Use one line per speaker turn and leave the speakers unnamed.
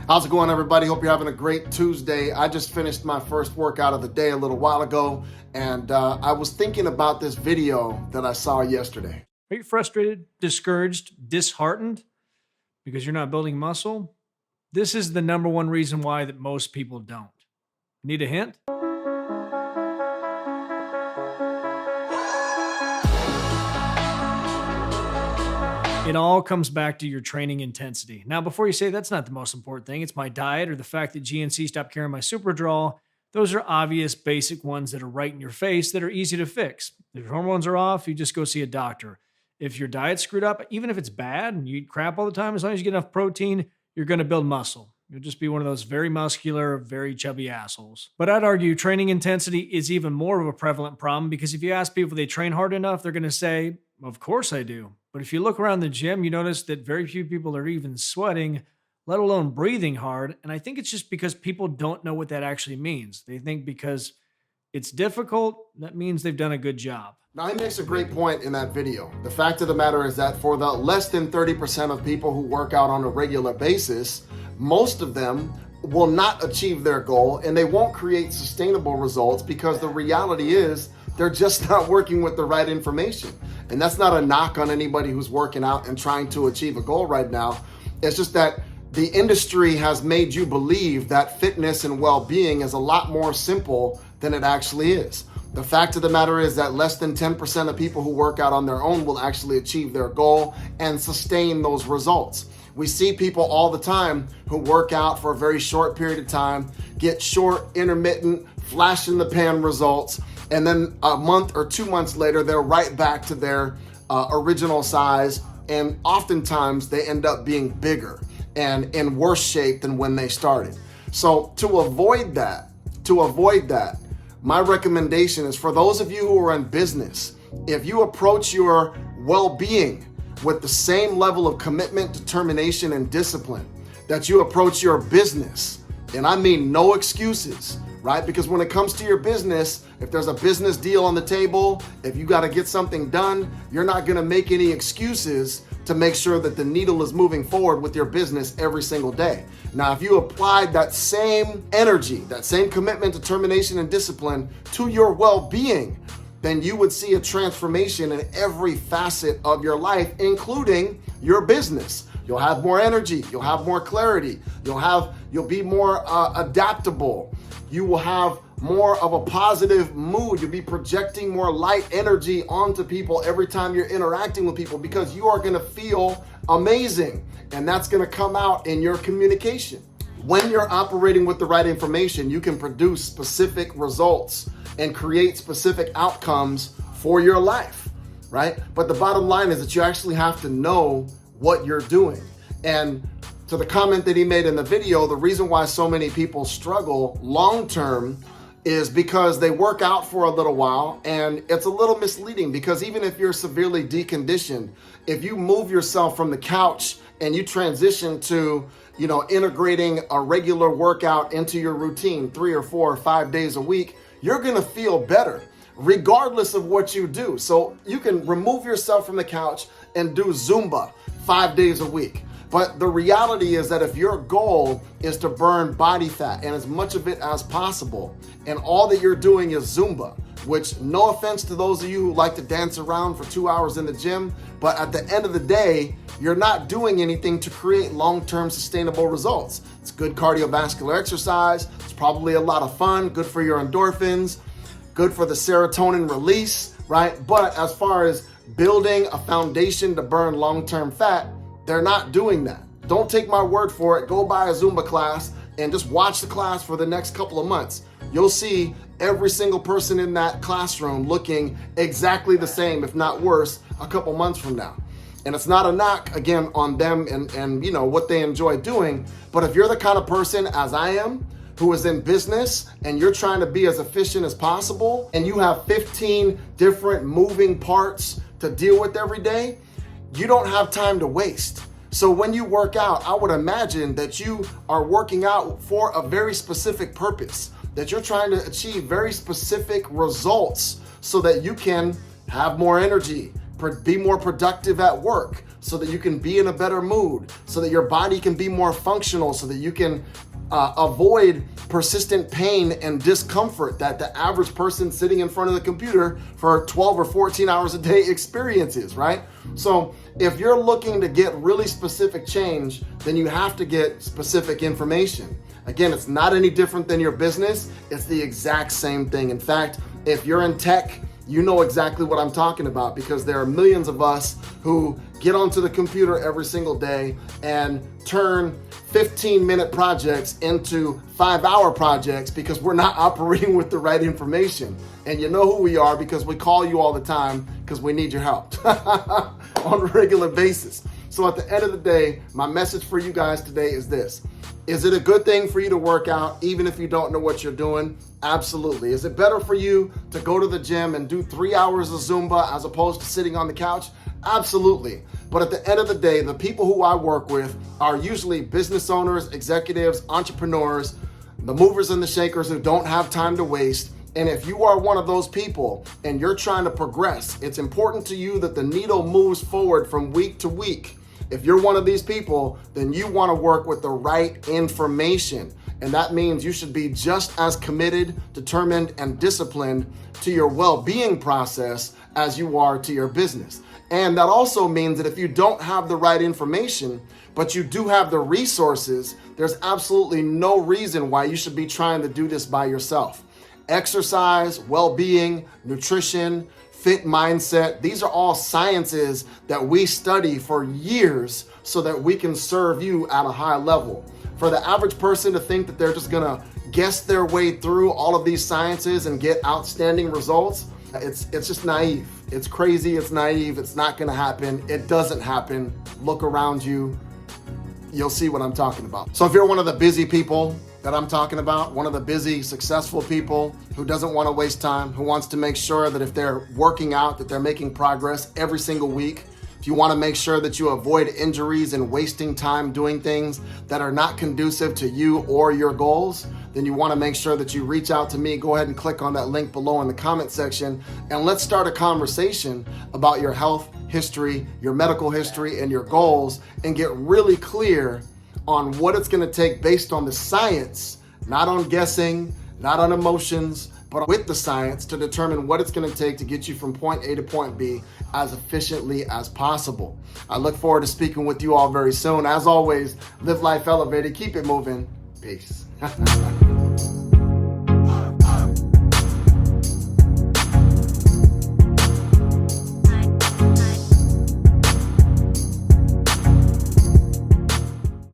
How's it going, everybody? Hope you're having a great Tuesday. I just finished my first workout of the day a little while ago, and I was thinking about this video that I saw yesterday.
Are you frustrated, discouraged, disheartened because you're not building muscle? This is the number one reason why that most people don't. Need a hint? It all comes back to your training intensity. Now, before you say that's not the most important thing, it's my diet or the fact that GNC stopped carrying my Superdraw, those are obvious, basic ones that are right in your face that are easy to fix. If your hormones are off, you just go see a doctor. If your diet's screwed up, even if it's bad and you eat crap all the time, as long as you get enough protein, you're going to build muscle. You'll just be one of those very muscular, very chubby assholes. But I'd argue training intensity is even more of a prevalent problem because if you ask people if they train hard enough, they're going to say, of course I do. But if you look around the gym, you notice that very few people are even sweating, let alone breathing hard. And I think it's just because people don't know what that actually means. They think because it's difficult, that means they've done a good job.
Now, he makes a great point in that video. The fact of the matter is that for the less than 30% of people who work out on a regular basis, most of them will not achieve their goal and they won't create sustainable results because the reality is they're just not working with the right information. And that's not a knock on anybody who's working out and trying to achieve a goal right now. It's just that the industry has made you believe that fitness and well-being is a lot more simple than it actually is. The fact of the matter is that less than 10% of people who work out on their own will actually achieve their goal and sustain those results. We see people all the time who work out for a very short period of time, get short, intermittent, flash in the pan results, and then a month or 2 months later, they're right back to their original size. And oftentimes they end up being bigger and in worse shape than when they started. So to avoid that, my recommendation is for those of you who are in business, if you approach your well-being with the same level of commitment, determination, and discipline that you approach your business, and I mean no excuses, right? Because when it comes to your business, if there's a business deal on the table, if you got to get something done, you're not going to make any excuses to make sure that the needle is moving forward with your business every single day. Now, if you applied that same energy, that same commitment, determination, and discipline to your well-being, then you would see a transformation in every facet of your life, including your business. You'll have more energy, you'll have more clarity, you'll be more adaptable. You will have more of a positive mood. You'll be projecting more light energy onto people every time you're interacting with people because you are going to feel amazing. And that's going to come out in your communication. When you're operating with the right information, you can produce specific results and create specific outcomes for your life, right? But the bottom line is that you actually have to know what you're doing. And to the comment that he made in the video, the reason why so many people struggle long-term is because they work out for a little while and it's a little misleading because even if you're severely deconditioned, if you move yourself from the couch and you transition to, integrating a regular workout into your routine 3 or 4 or 5 days a week, you're gonna feel better regardless of what you do. So you can remove yourself from the couch and do Zumba 5 days a week. But the reality is that if your goal is to burn body fat and as much of it as possible, and all that you're doing is Zumba, which no offense to those of you who like to dance around for 2 hours in the gym, but at the end of the day, you're not doing anything to create long-term sustainable results. It's good cardiovascular exercise. It's probably a lot of fun, good for your endorphins, good for the serotonin release, right? But as far as building a foundation to burn long-term fat, they're not doing that. Don't take my word for it. Go buy a Zumba class and just watch the class for the next couple of months. You'll see every single person in that classroom looking exactly the same, if not worse, a couple months from now. And it's not a knock, again, on them and what they enjoy doing. But if you're the kind of person, as I am, who is in business and you're trying to be as efficient as possible and you have 15 different moving parts to deal with every day, you don't have time to waste. So when you work out, I would imagine that you are working out for a very specific purpose, that you're trying to achieve very specific results so that you can have more energy, be more productive at work, so that you can be in a better mood, so that your body can be more functional, so that you can avoid persistent pain and discomfort that the average person sitting in front of the computer for 12 or 14 hours a day experiences, right? So if you're looking to get really specific change, then you have to get specific information. Again, it's not any different than your business. It's the exact same thing. In fact, if you're in tech, you know exactly what I'm talking about, because there are millions of us who get onto the computer every single day and turn 15-minute projects into 5-hour projects because we're not operating with the right information. And you know who we are, because we call you all the time because we need your help on a regular basis. So at the end of the day, my message for you guys today is this. Is it a good thing for you to work out even if you don't know what you're doing? Absolutely. Is it better for you to go to the gym and do 3 hours of Zumba as opposed to sitting on the couch? Absolutely. But at the end of the day, the people who I work with are usually business owners, executives, entrepreneurs, the movers and the shakers who don't have time to waste. And if you are one of those people and you're trying to progress, it's important to you that the needle moves forward from week to week. If you're one of these people, then you want to work with the right information. And that means you should be just as committed, determined, and disciplined to your well-being process as you are to your business. And that also means that if you don't have the right information, but you do have the resources, there's absolutely no reason why you should be trying to do this by yourself. Exercise, well-being, nutrition, fit mindset, these are all sciences that we study for years so that we can serve you at a high level. For the average person to think that they're just gonna guess their way through all of these sciences and get outstanding results, it's just naive. It's crazy, it's naive, it's not gonna happen. It doesn't happen. Look around you, you'll see what I'm talking about. So if you're one of the busy people that I'm talking about, one of the busy, successful people who doesn't want to waste time, who wants to make sure that if they're working out, that they're making progress every single week, if you want to make sure that you avoid injuries and wasting time doing things that are not conducive to you or your goals, then you want to make sure that you reach out to me. Go ahead and click on that link below in the comment section, and let's start a conversation about your health history, your medical history, and your goals, and get really clear on what it's going to take based on the science, not on guessing, not on emotions, but with the science to determine what it's going to take to get you from point A to point B as efficiently as possible. I look forward to speaking with you all very soon. As always, live life elevated, keep it moving. Peace.